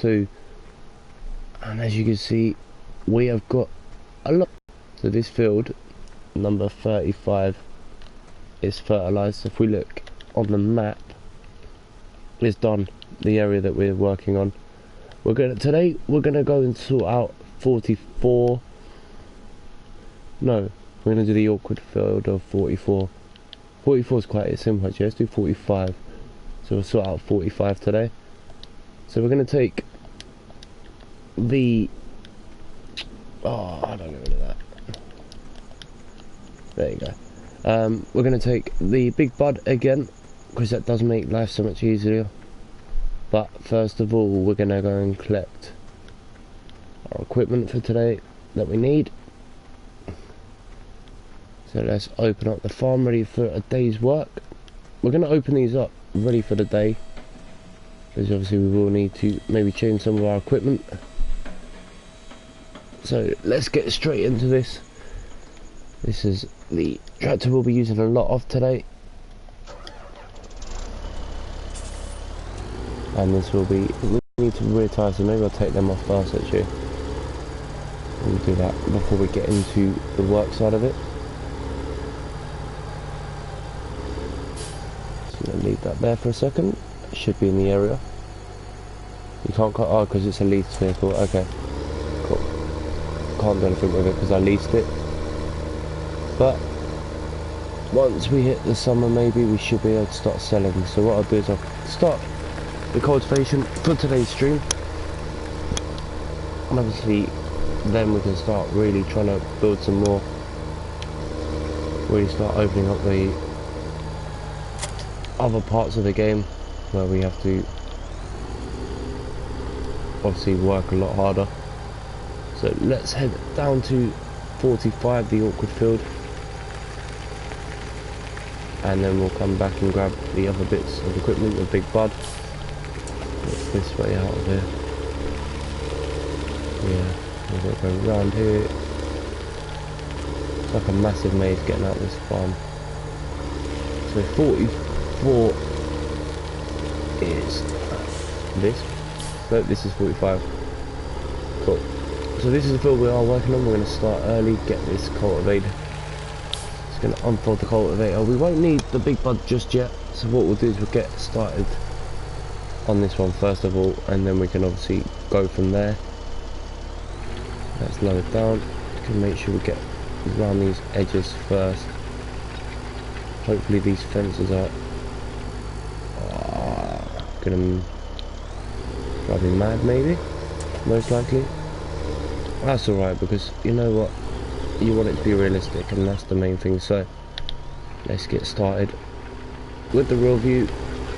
2, and as you can see, we have got a lot. So this field, number 35, is fertilised. If we look on the map, it's done. The area that we're working on. Today we're gonna go and sort out 44. No, we're gonna do the awkward field of 44. 44 is quite simple actually. Let's do 45. So we'll sort out 45 today. So we're gonna take the. Oh, I don't get rid of that. There you go. We're gonna take the big bud again, because that does make life so much easier. But first of all, we're gonna go and collect our equipment for today that we need. So let's open up the farm ready for a day's work. We're gonna open these up ready for the day, because obviously we will need to maybe change some of our equipment. So let's get straight into this. This is the tractor we'll be using a lot of today. And this will be, we need to rear tyres, so maybe I'll take them off first actually. We'll do that before we get into the work side of it. So I'm going to leave that there for a second. It should be in the area. You can't cut, oh, because it's a leased vehicle, okay. Cool. Can't do anything with it because I leased it. But once we hit the summer maybe we should be able to start selling. So what I'll do is I'll start the cultivation for today's stream, and obviously then we can start really trying to build some more, really start opening up the other parts of the game where we have to obviously work a lot harder. So let's head down to 45, the awkward field, and then we'll come back and grab the other bits of equipment, the big bud. This way out of here. Yeah, we've got to go around here. It's like a massive maze getting out of this farm. So 44 is this. No, this is 45. Cool. So this is the field we are working on. We're going to start early, get this cultivated. Just going to unfold the cultivator. We won't need the big bud just yet. So what we'll do is we'll get started on this one first of all, and then we can obviously go from there. Let's lower it down. We can make sure we get around these edges first. Hopefully these fences are gonna drive me mad, maybe, most likely. That's alright, because you know what, you want it to be realistic, and that's the main thing. So let's get started with the real view.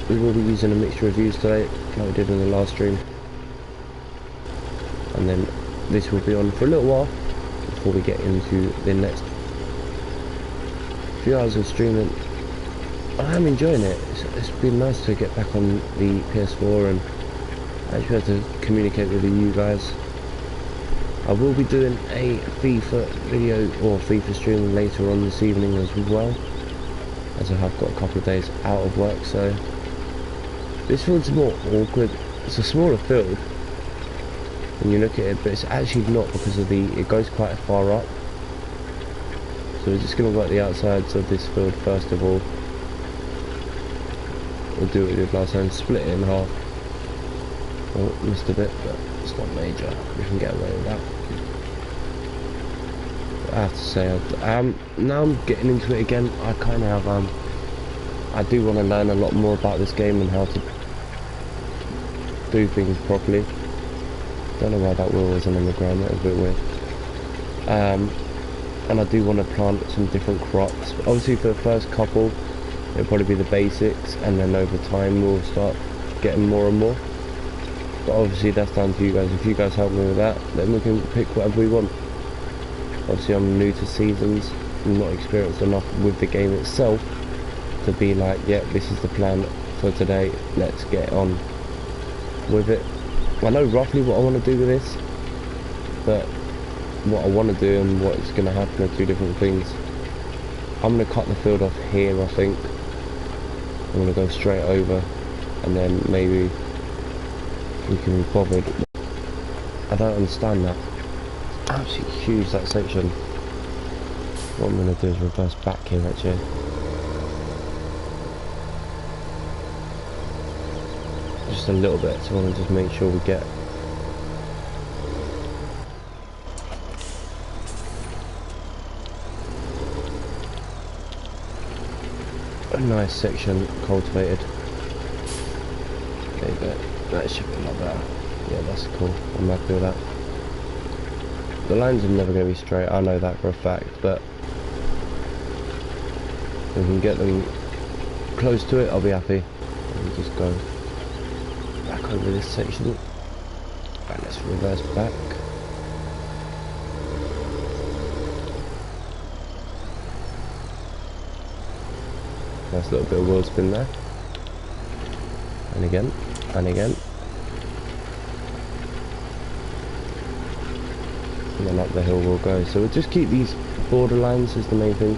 We will be using a mixture of views today, like we did in the last stream. And then this will be on for a little while before we get into the next few hours of streaming. I am enjoying it. It's been nice to get back on the PS4 and actually have to communicate with you guys. I will be doing a FIFA video or FIFA stream later on this evening as well, as I have got a couple of days out of work. So this field's more awkward. It's a smaller field when you look at it, but it's actually not, because of it goes quite far up. So we're just going to work the outsides of this field first of all. We'll do what we did last time, split it in half. Oh, missed a bit, but it's not major. We can get away with that. But I have to say, now I'm getting into it again. I kind of have, I do want to learn a lot more about this game and how to do things properly. Don't know why that wheel wasn't on the ground, that was a bit weird. And I do want to plant some different crops. Obviously for the first couple it'll probably be the basics, and then over time we'll start getting more and more. But obviously that's down to you guys. If you guys help me with that, then we can pick whatever we want. Obviously I'm new to seasons, I'm not experienced enough with the game itself to be like, yeah, this is the plan for today, let's get on with it. I know roughly what I want to do with this, but what I want to do and what's going to happen are two different things. I'm going to cut the field off here, I think. I'm going to go straight over, and then maybe we can be bothered. I don't understand that. It's absolutely huge, that section. What I'm going to do is reverse back here actually. Just a little bit, so I want to just make sure we get a nice section cultivated. There you go. That should be a lot better. Yeah, that's cool. I'm happy with that. The lines are never going to be straight, I know that for a fact, but if we can get them close to it, I'll be happy. Let me just go back over this section. Right, let's reverse back. Nice little bit of wheel spin there. And again, and again. And then up the hill we'll go. So we'll just keep these borderlines is the main thing.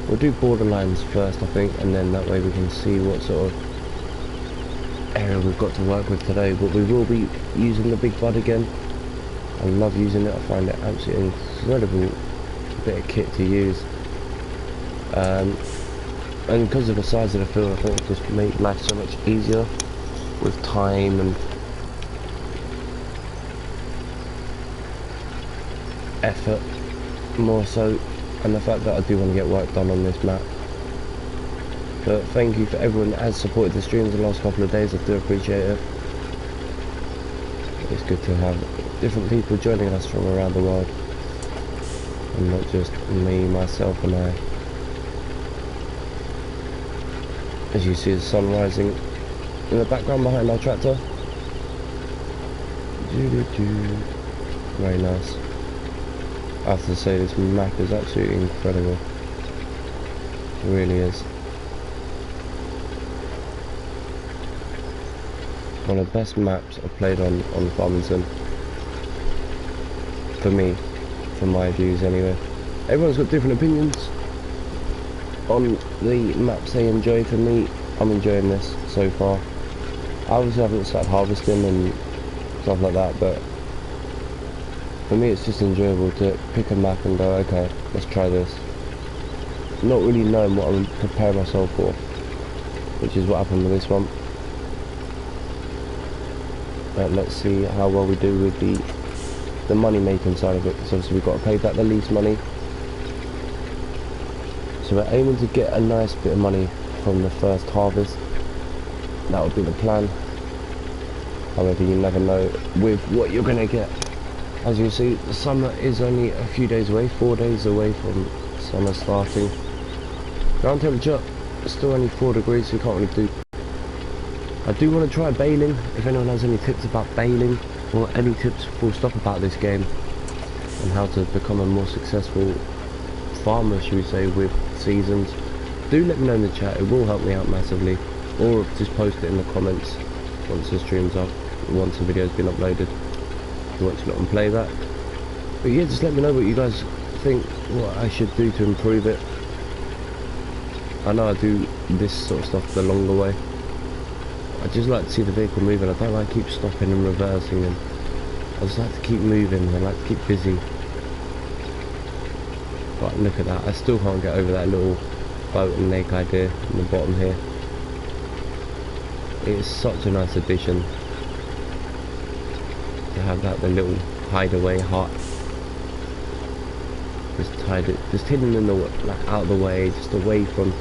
We'll do borderlines first, I think, and then that way we can see what sort of area we've got to work with today. But we will be using the big bud again. I love using it. I find it absolutely incredible bit of kit to use. And because of the size of the field, I think it just makes life so much easier with time and effort, more so, and the fact that I do want to get work done on this map. But thank you for everyone that has supported the streams the last couple of days. I do appreciate it. It's good to have different people joining us from around the world and not just me, myself and I. As you see the sun rising in the background behind our tractor. Very nice. I have to say this map is absolutely incredible. It really is. One of the best maps I've played on Farmington. For me, for my views anyway. Everyone's got different opinions on the maps they enjoy. For me, I'm enjoying this so far. I obviously haven't started harvesting and stuff like that, but for me it's just enjoyable to pick a map and go, okay, let's try this. Not really knowing what I'm preparing myself for, which is what happened with this one. But let's see how well we do with the money making side of it, because obviously we've got to pay back the lease money. So we're aiming to get a nice bit of money from the first harvest. That would be the plan. However, you never know with what you're going to get. As you see, the summer is only a few days away, 4 days away from summer starting. Ground temperature is still only 4 degrees, so you can't really do. I do want to try baling. If anyone has any tips about baling, or any tips full stop about this game, and how to become a more successful farmer, should we say, with seasons, do let me know in the chat. It will help me out massively. Or just post it in the comments once the stream's up, once the video's been uploaded. If you want to let them play that. But yeah, just let me know what you guys think, what I should do to improve it. I know I do this sort of stuff the longer way. I just like to see the vehicle moving. I don't like to keep stopping and reversing, and I just like to keep moving. I like to keep busy. But look at that, I still can't get over that little boat and lake idea in the bottom here. It is such a nice addition to have that, the little hideaway hut. Just hidden in the, like, out of the way, just away from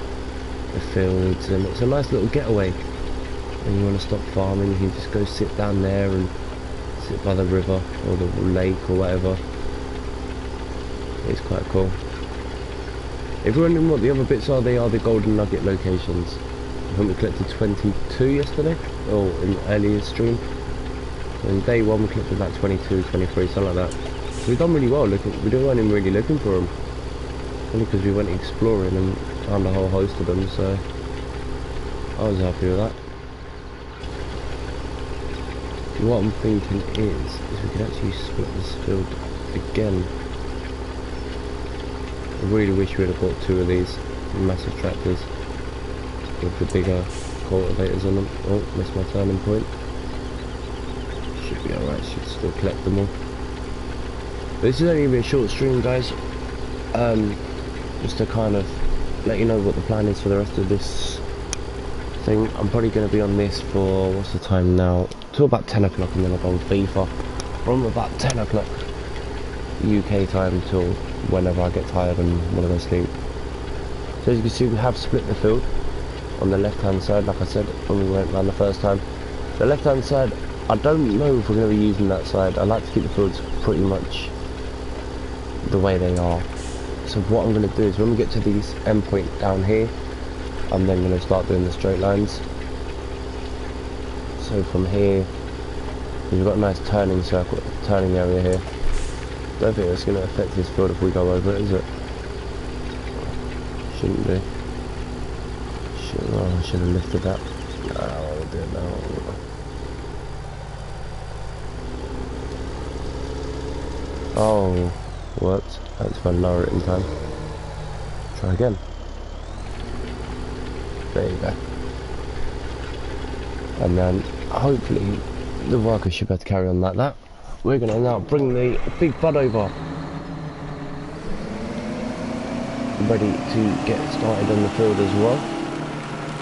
the fields, and it's a nice little getaway. When you want to stop farming, you can just go sit down there and sit by the river or the lake or whatever. It's quite cool. If you're wondering what the other bits are, they are the golden nugget locations. I think we collected 22 yesterday, or in the earlier stream. And day one we collected about 22, 23, something like that. So we've done really well. We weren't even really looking for them, only because we went exploring and found a whole host of them. So I was happy with that. What I'm thinking is we could actually split this field again. I really wish we would have bought 2 of these massive tractors with the bigger cultivators on them. Oh, missed my turning point. that should still collect them all. This is only gonna be a short stream, guys. Just to kind of let you know what the plan is for the rest of this thing. I'm probably going to be on this for, what's the time now, till about 10 o'clock, and then I'll go on FIFA from about 10 o'clock UK time till whenever I get tired and want to go sleep. So as you can see, we have split the field on the left hand side, like I said when we went around the first time. The left hand side, I don't know if we're going to be using that side. I like to keep the fields pretty much the way they are. So what I'm going to do is when we get to this end point down here, I'm then going to start doing the straight lines. So from here, we've got a nice turning circle, turning area here. Don't think it's going to affect this field if we go over it, is it? Shouldn't do. I should have lifted that. No, I'll do it now. Oh, worked. That's for lower it in time. Try again. There you go. And then hopefully the workers should be able to carry on like that. We're going to now bring the big bud over. Ready to get started on the field as well.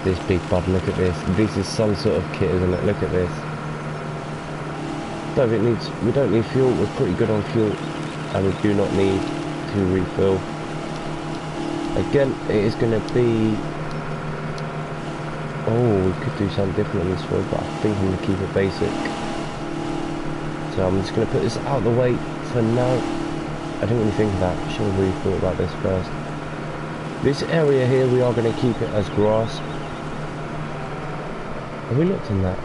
This big bud, look at this. This is some sort of kit, isn't it? Look at this. We don't need fuel. We're pretty good on fuel, and we do not need to refill. Again, it is going to be, oh, we could do something different on this field, but I think I'm going to keep it basic. So I'm just going to put this out of the way for now. I didn't really think of that. I should have really thought about this first. This area here, we are going to keep it as grass. Have we looked in that?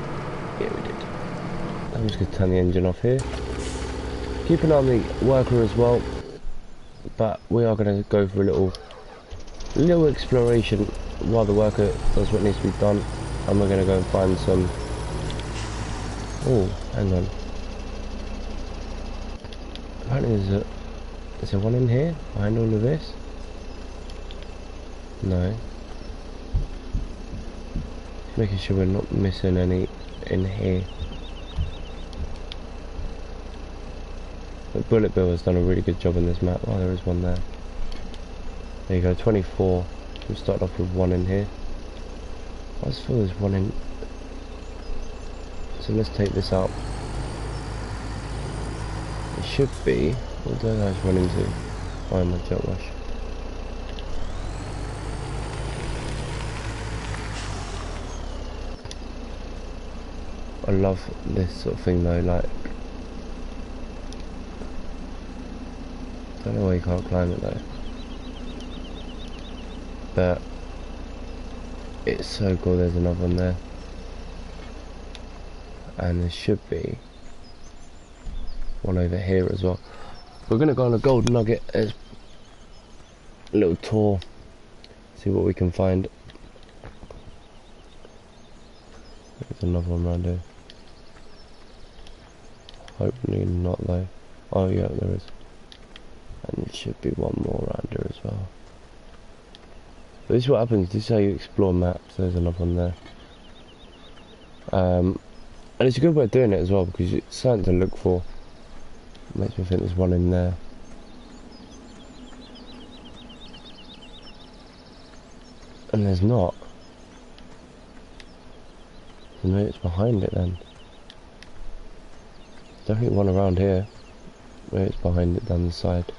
Yeah, we did. I'm just going to turn the engine off here. Keep an eye on the worker as well. But we are going to go for a little exploration while the worker does what needs to be done. And we're going to go and find some... Oh, hang on. Apparently is there one in here behind all of this? No. Making sure we're not missing any in here. But Bullet Bill has done a really good job in this map. Oh, there is one there. There you go, 24. We'll start off with one in here. I just feel there's one in... So let's take this out. It should be... What do those guys run into? Oh, my jet wash. I love this sort of thing though, like... Don't know why you can't climb it though. But... It's so cool, there's another one there. And there should be... one over here as well. We're going to go on a gold nugget as a little tour. See what we can find. There's another one around here. Hopefully not though. Oh yeah, there is. And there should be one more around here as well. But this is what happens, this is how you explore maps. There's another one there. And it's a good way of doing it as well, because it's something to look for. Makes me think there's one in there. And there's not. So maybe it's behind it then. Definitely one around here. Maybe it's behind it down the side.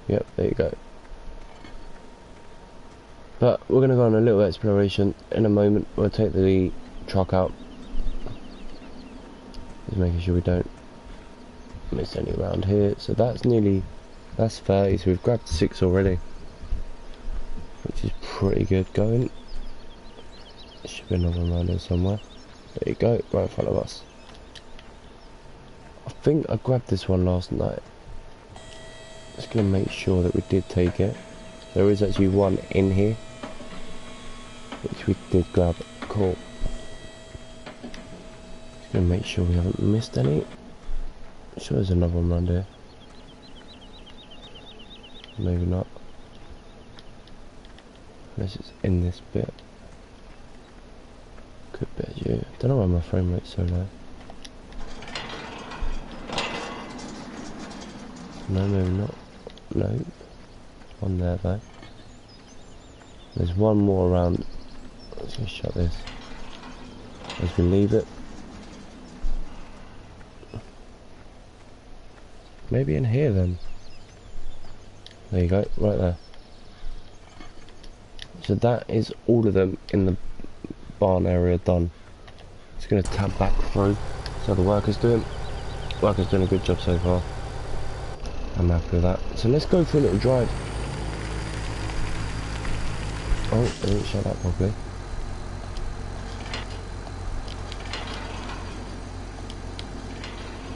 Yep, there you go. But we're going to go on a little exploration in a moment. We'll take the truck out. Just making sure we don't miss any around here. So that's 30, so we've grabbed 6 already, which is pretty good going. There should be another one around here somewhere. There you go, right in front of us. I think I grabbed this one last night. Just gonna make sure that we did take it. There is actually one in here, which we did grab. Cool. Just gonna make sure we haven't missed any. I'm sure there's another one around here. Maybe not. Unless it's in this bit. Could be you. Don't know why my frame rate's so low. No, maybe not. No. One there though. There's one more around. Let's just shut this. As we leave it. Maybe in here then. There you go, right there. So that is all of them in the barn area done. Just going to tab back through. So the worker's doing. Worker's doing a good job so far. I'm happy with that. So let's go for a little drive. Oh, I didn't shut that properly.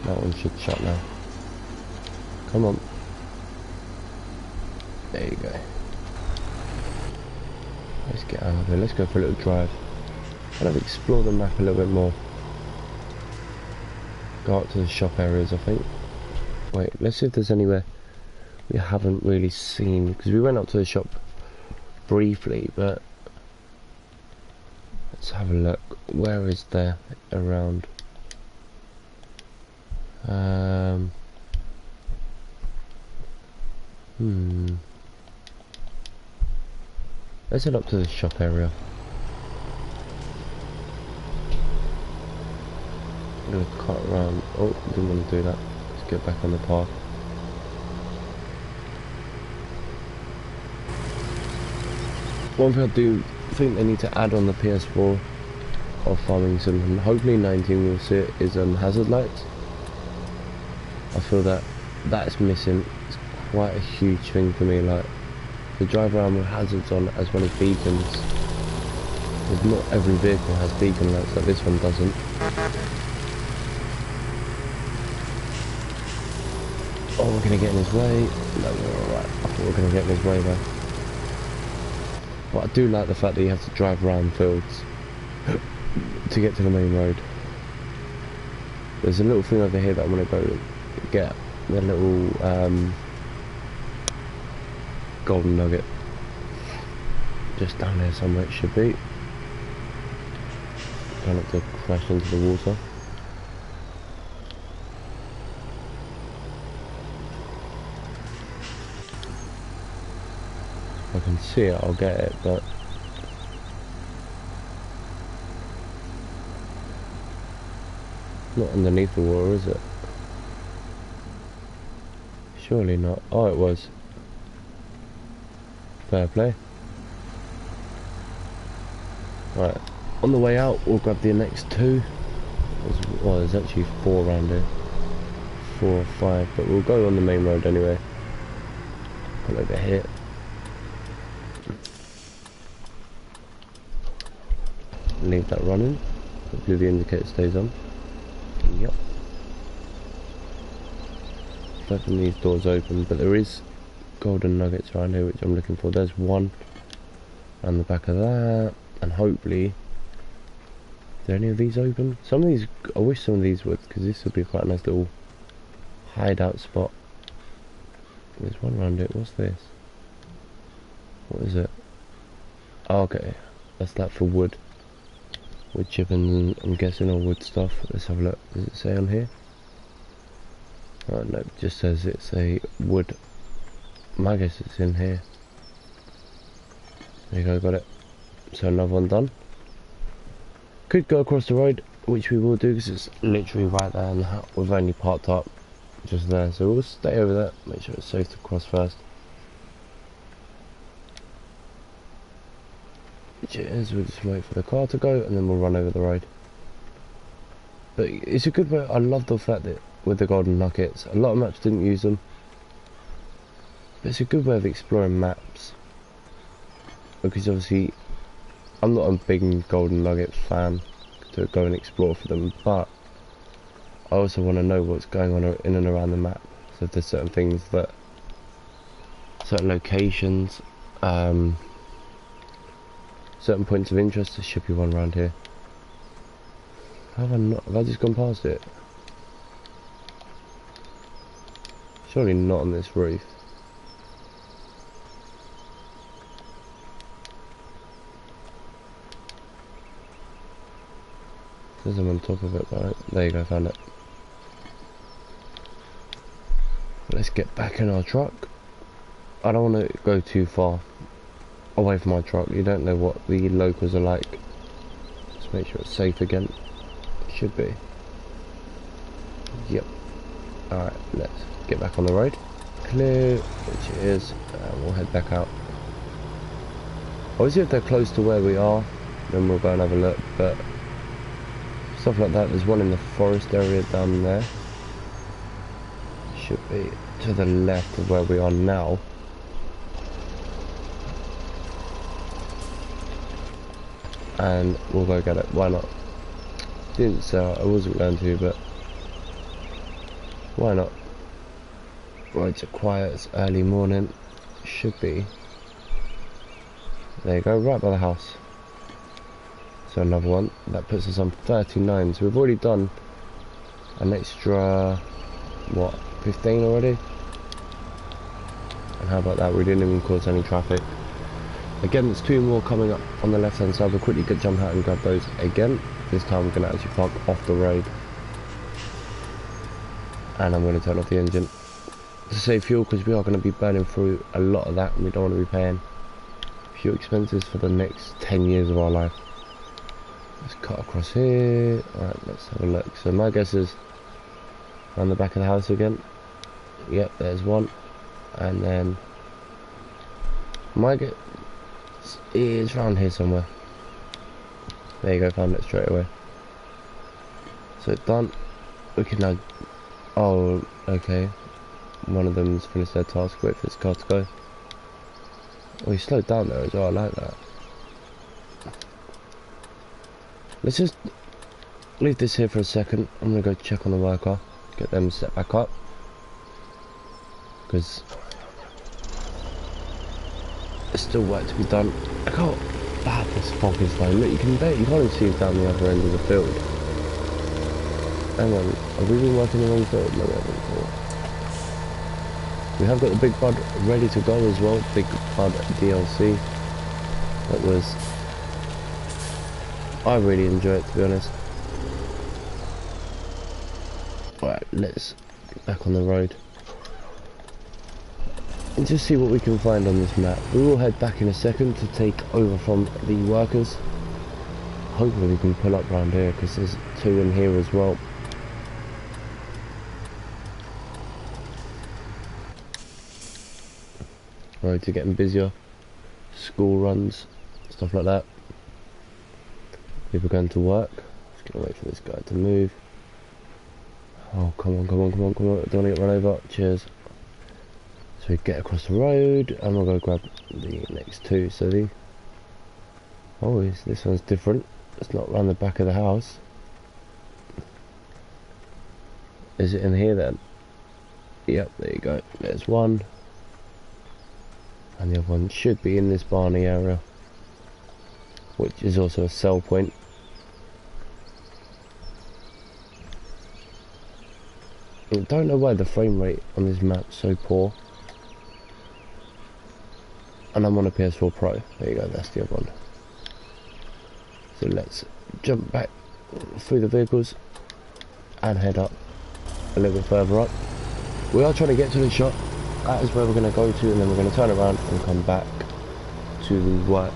That one should shut now. Come on. There you go. Let's get out of here. Let's go for a little drive. I'd explore the map a little bit more. Go up to the shop areas, I think. Wait, let's see if there's anywhere we haven't really seen. Because we went up to the shop briefly, but let's have a look. Where is there around? Let's head up to the shop area. I'm gonna cut around. Oh, didn't want to do that. Let's get back on the path. One thing I do think they need to add on the PS4 of Farming Sim, and hopefully 19 will see it, is hazard lights. I feel that that's missing. It's quite a huge thing for me. Like, to drive around with hazards on as well as beacons. Because not every vehicle has beacon lights, like this one doesn't. Oh, we're gonna get in his way. No, we're alright. I thought we were gonna get in his way though. But I do like the fact that you have to drive around fields to get to the main road. There's a little thing over here that I'm gonna go get. The little golden nugget. Just down there somewhere it should be. Try not to crash into the water. If I can see it, I'll get it, but not underneath the water, is it? Surely not. Oh, it was. Fair play. Right, on the way out, we'll grab the next two. Well, there's actually 4 around here. 4 or 5, but we'll go on the main road anyway. Pull over here. Leave that running. Hopefully the indicator stays on. Yep. Open these doors open, but there is golden nuggets around here which I'm looking for. There's one on the back of that, and hopefully, are there any of these open? Some of these, I wish some of these would, because this would be quite a nice little hideout spot. There's one around it. What's this? What is it? Oh, okay, that's that for wood. Wood chipping, I'm guessing, or wood stuff. Let's have a look. Does it say on here? Oh no, it just says it's a wood. I guess it's in here. There you go, got it. So another one done. Could go across the road, which we will do because it's literally right there, and we've only parked up just there. So we'll stay over there, make sure it's safe to cross first. Cheers, we'll just wait for the car to go and then we'll run over the road. But it's a good way. I love the fact that with the golden nuggets, a lot of maps didn't use them, but it's a good way of exploring maps, because obviously I'm not a big golden nugget fan to go and explore for them, but I also want to know what's going on in and around the map. So if there's certain things that, certain locations, certain points of interest, there should be one around here. Have I just gone past it? Surely not on this roof. Says I'm on top of it, but there you go, found it. Let's get back in our truck. I don't want to go too far away from my truck. You don't know what the locals are like. Let's make sure it's safe again. Should be. Yep. Alright, let's get back on the road. Clear, which it is. We'll head back out. Obviously if they're close to where we are, then we'll go and have a look, but stuff like that, there's one in the forest area down there. Should be to the left of where we are now. And we'll go get it, why not? Didn't say I wasn't going to, but why not? Roads are quiet, it's early morning. Should be. There you go, right by the house. So another one. That puts us on 39. So we've already done an extra, what, 15 already? And how about that? We didn't even cause any traffic. Again, there's 2 more coming up on the left hand side. We'll quickly jump out and grab those again. This time we're going to actually park off the road. And I'm going to turn off the engine to save fuel, because we are going to be burning through a lot of that and we don't want to be paying fuel expenses for the next 10 years of our life. Let's cut across here. Alright, let's have a look. So my guess is around the back of the house again. Yep, there's one. And then my guess is around here somewhere. There you go, found it straight away. So done. We can now... Oh, okay. One of them's finished their task. Wait for this car to go. Oh, he slowed down there as well, I like that. Let's just leave this here for a second. I'm gonna go check on the worker, get them set back up, because there's still work to be done. Look how bad this fog is though. Look, you can't even see down the other end of the field. Hang on, have we been working the wrong field? No, we haven't. We have got the Big Bud ready to go as well. Big Bud DLC. That was... I really enjoy it, to be honest. Alright, let's get back on the road and just see what we can find on this map. We will head back in a second to take over from the workers. Hopefully we can pull up around here, because there's 2 in here as well. Roads are getting busier. School runs, stuff like that. People going to work. Just gonna wait for this guy to move. Oh, come on, come on, come on, come on. Don't want to get run over. Cheers. So we get across the road and we'll go grab the next 2. So the... Oh, this one's different. It's not around the back of the house. Is it in here then? Yep, there you go. There's one. And the other one should be in this Barney area, which is also a sell point. I don't know why the frame rate on this map is so poor. And I'm on a PS4 Pro. There you go, that's the other one. So let's jump back through the vehicles and head up a little bit further up. We are trying to get to the shop. That is where we're going to go to, and then we're going to turn around and come back to the work.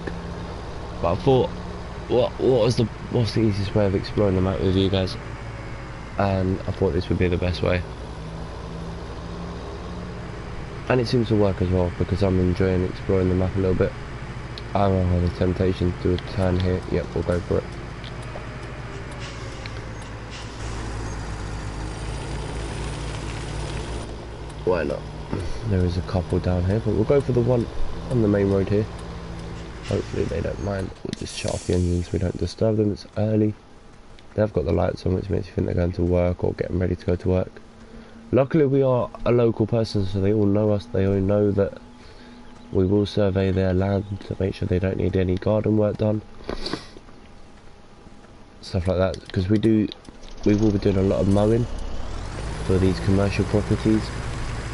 But I thought, what's the easiest way of exploring the map with you guys? And I thought this would be the best way. And it seems to work as well, because I'm enjoying exploring the map a little bit. I don't have the temptation to do a turn here. Yep, we'll go for it. Why not? There is a couple down here, but we'll go for the one on the main road here. Hopefully they don't mind. We'll just shut off the engines so we don't disturb them. It's early. They've got the lights on, which makes you think they're going to work or getting ready to go to work. Luckily we are a local person, so they all know us. They all know that we will survey their land to make sure they don't need any garden work done. Stuff like that, because we will be doing a lot of mowing for these commercial properties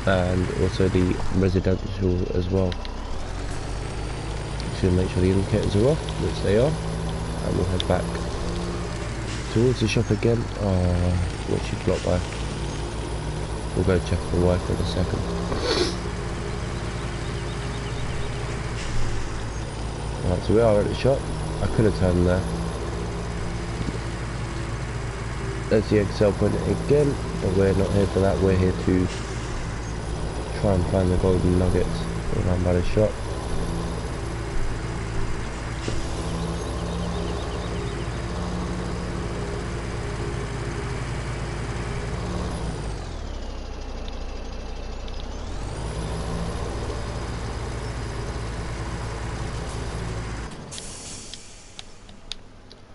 and also the residential as well. To make sure the indicators are off, which they are, and we'll head back towards the shop again. Which you blocked by. We'll go check the Wi-Fi in a second. Right, so we are at the shop. I could have turned there. There's the Excel pointer again, but we're not here for that. We're here to try and find the golden nuggets around by the shop.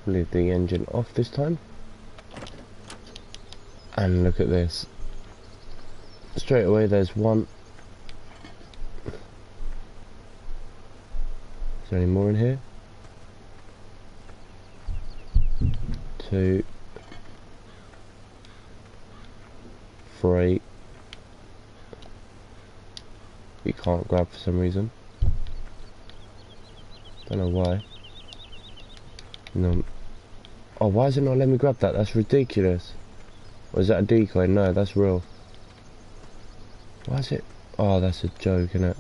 Leave the engine off this time. And look at this. Straight away there's one. Is there any more in here? 2, 3. We can't grab for some reason. Don't know why. No. Oh, why is it not letting me grab that? That's ridiculous. Or is that a decoy? No, that's real. Why is it? Oh, that's a joke, isn't it?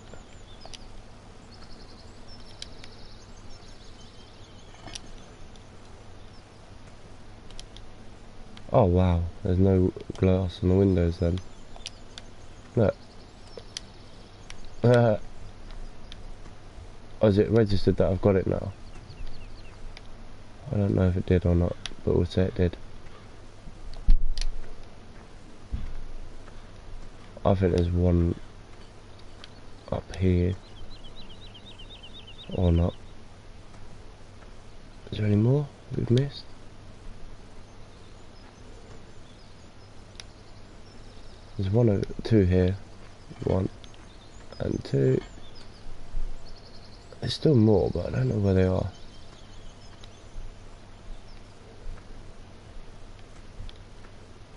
Oh wow, there's no glass on the windows then. Look. Oh, is it registered that I've got it now? I don't know if it did or not, but we'll say it did. I think there's one up here. Or not. Is there any more we've missed? There's 1 or 2 here. 1 and 2. There's still more, but I don't know where they are.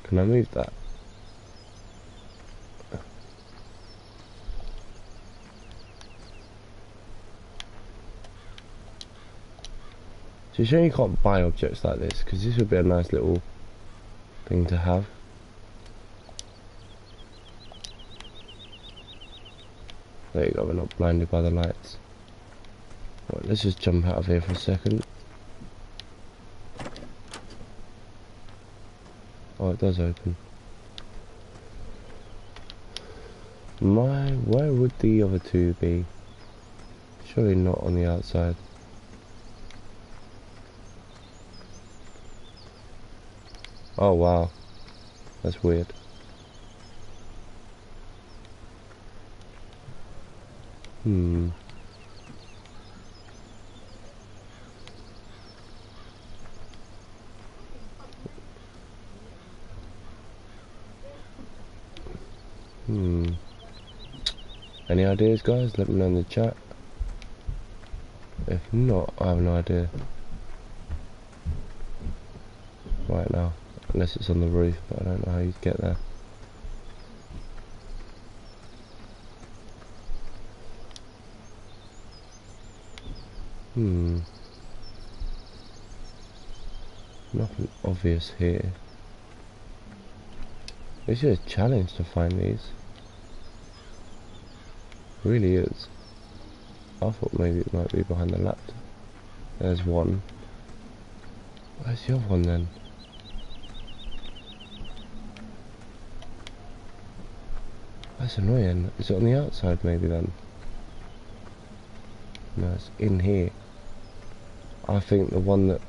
Can I move that? So you're sure you can't buy objects like this? Because this would be a nice little thing to have. There you go, we're not blinded by the lights. Right, let's just jump out of here for a second. Oh, it does open. Where would the other 2 be? Surely not on the outside. Oh wow, that's weird. Hmm. Any ideas, guys? Let me know in the chat. If not, I have no idea. Right now, unless it's on the roof, but I don't know how you'd get there. Nothing obvious here. This is a challenge to find these. Really is. I thought maybe it might be behind the laptop. There's one. Where's the other one then? That's annoying. Is it on the outside maybe then? No, it's in here. I think the one that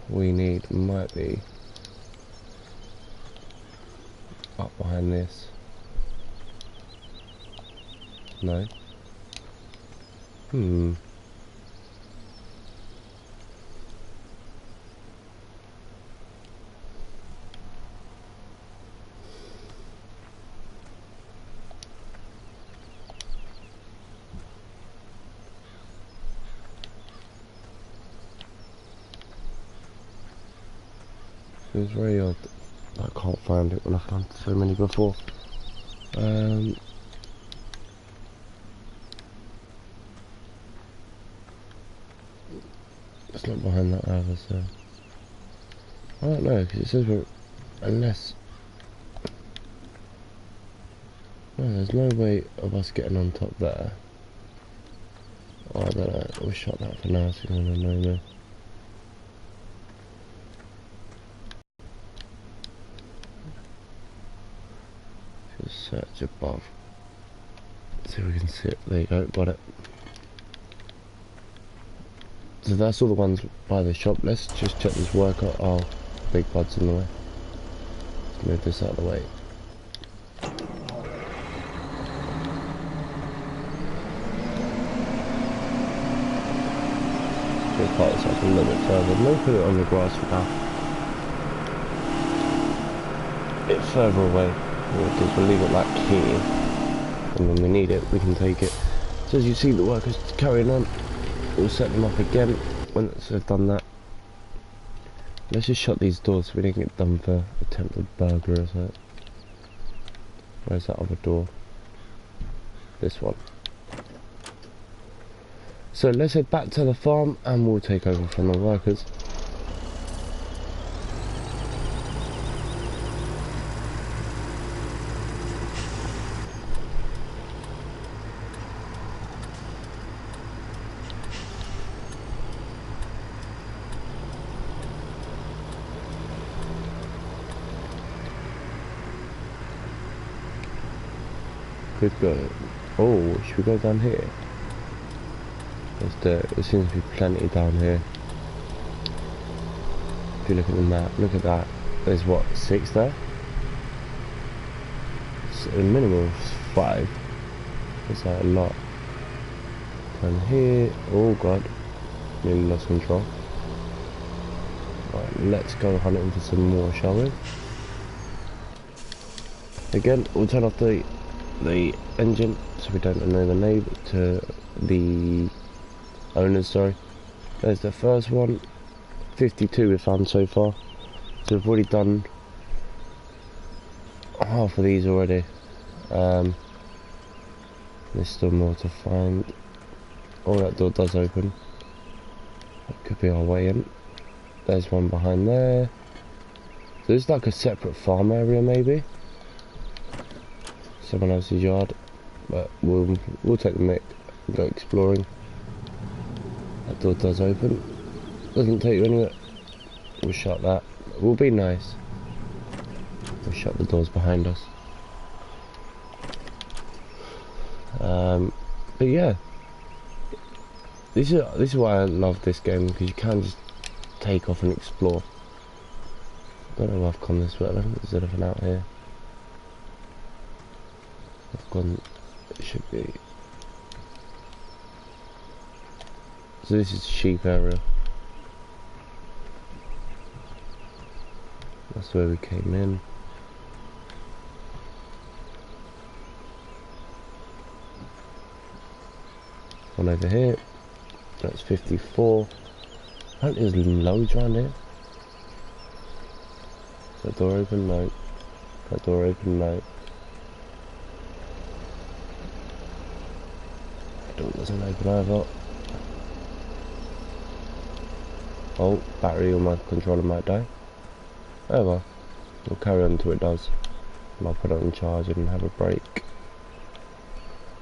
we need might be up behind this. No. It's very odd. I can't find it when I've found so many before. It's not behind that either, so I don't know, because it says we're, unless, no, there's no way of us getting on top there. Oh, I don't know, we'll shut that for now, so you want to know me. Just search above. See if we can see it. There you go, got it. So that's all the ones by the shop. Let's just check this worker. Oh, big bud's in the way. Let's move this out of the way. We'll part this up a little bit further. Maybe put it on the grass for now. A bit further away. Because we'll leave it like here. And when we need it, we can take it. So as you see, the workers carrying on. We'll set them up again once they've done that. Let's just shut these doors so we don't get done for attempted burglary or something. Where's that other door? This one. So let's head back to the farm and we'll take over from the workers. Good go. Oh, should we go down here? There seems to be plenty down here. If you look at the map, look at that. There's what, 6 there? It's a minimum of 5. That's like a lot. Down here, oh god, nearly lost control. Right, let's go hunting for some more, shall we? Again, we'll turn off the engine so we don't know the name to the owners, sorry. There's the first one. 52 we've found so far. So we've already done half of these already. There's still more to find. Oh, that door does open. That could be our way in. There's one behind there. So it's like a separate farm area maybe. Someone else's yard. But we'll take the mic and go exploring. That door does open. Doesn't take you anywhere. We'll shut that. We'll be nice. We'll shut the doors behind us. But yeah, this is why I love this game, because you can just take off and explore. I don't know if I've gone this way. I don't think there's anything out here. I've gone. It should be. So this is the sheep area. That's where we came in. One over here. That's 54. I think there's loads around here. Is that door open? No. That door open? No. That door doesn't open either. Oh, battery on my controller might die. Oh well, we'll carry on until it does. And I'll put it on charge and have a break.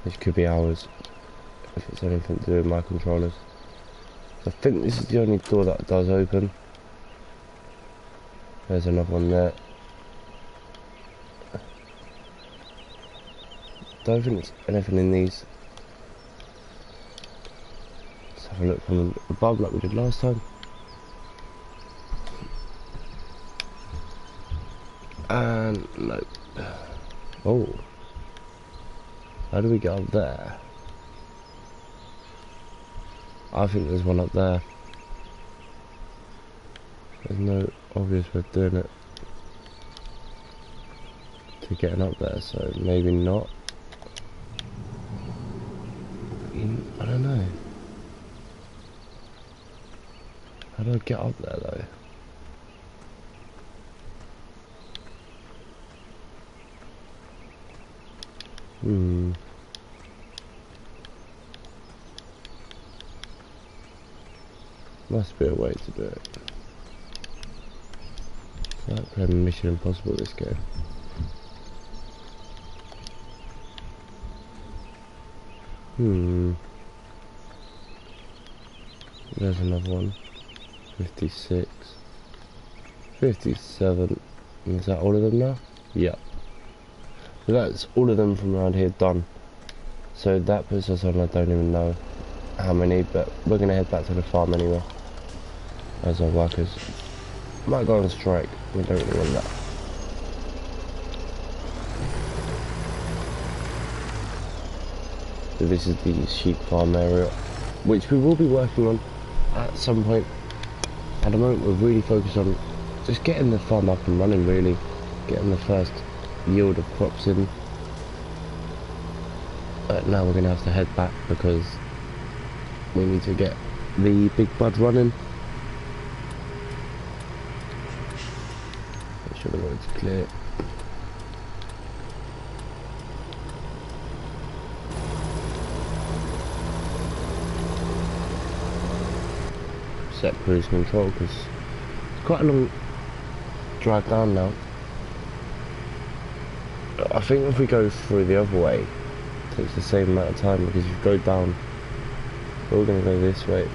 Which could be hours, if it's anything to do with my controllers. I think this is the only door that does open. There's another one there. Don't think there's anything in these. Let's have a look from above like we did last time. And no. Oh. How do we get up there? I think there's one up there. There's no obvious way of doing it to getting up there, so maybe not. I don't know. How do I get up there though? Must be a way to do it. I like playing Mission Impossible this game. There's another one. 56. 57. Is that all of them now? Yeah. So that's all of them from around here done. So that puts us on, I don't even know how many, but we're going to head back to the farm anyway. As our workers might go on strike. We don't really want that. So this is the sheep farm area, which we will be working on at some point. At the moment we're really focused on just getting the farm up and running, really. Getting the first yield of crops in. But now we're going to have to head back because we need to get the big bud running. Make sure the road's clear. Set cruise control because it's quite a long drive down now. I think if we go through the other way, it takes the same amount of time, because if you go down, we're going to go this way,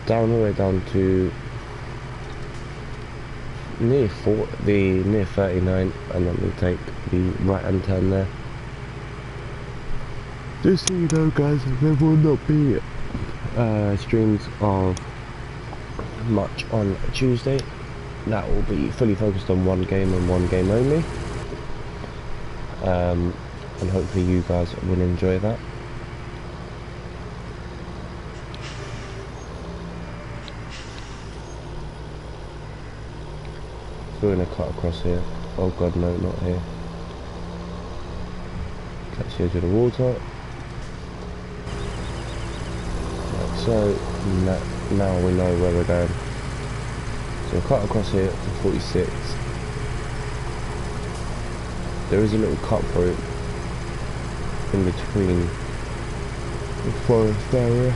down all the way down to near 39, and then we'll take the right hand turn there. Just so you know guys, there will not be streams of much on Tuesday. That will be fully focused on one game and one game only. And hopefully you guys will enjoy that. So we're going to cut across here. Oh god, no, not here. Catch here to the water. Like so, now we know where we're going. So we'll cut across here to 46. There is a little cut through in between the forest area,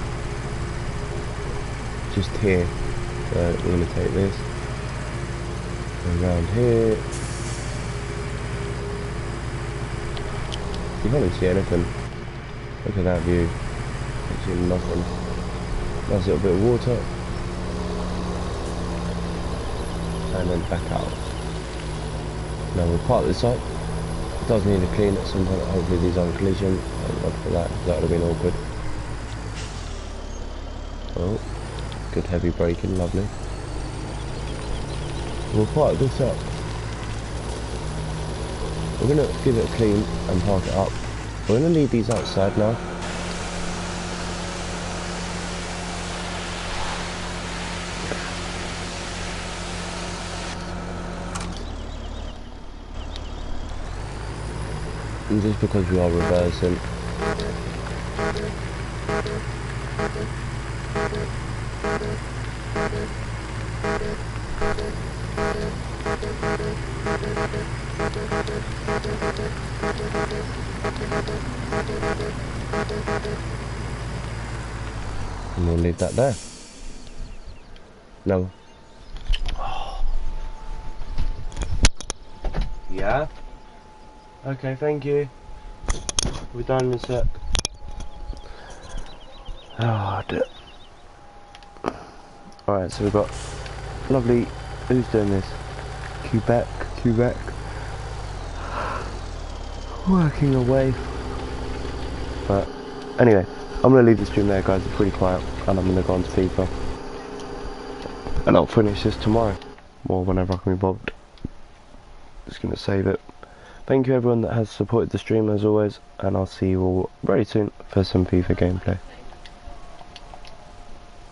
just here. So we're going to take this around here. You can't even see anything. Look at that view. You see nothing. Nice little bit of water, and then back out. Now we'll park this up. It does need a clean at some point. Hopefully these aren't collision. Thank God for that. That would have been awkward. Oh, good heavy braking, lovely. We'll park this up. We're going to give it a clean and park it up. We're going to leave these outside now. And just because we are reversing. And we'll leave that there. No. Yeah? Okay, thank you. We're done in a sec. Oh dear. Alright, so we've got lovely, who's doing this? Quebec. Working away. But anyway, I'm going to leave the stream there guys, it's pretty quiet, and I'm going to go on to FIFA. And I'll finish this tomorrow, or whenever I can be bothered. Just going to save it. Thank you everyone that has supported the stream as always, and I'll see you all very soon for some FIFA gameplay.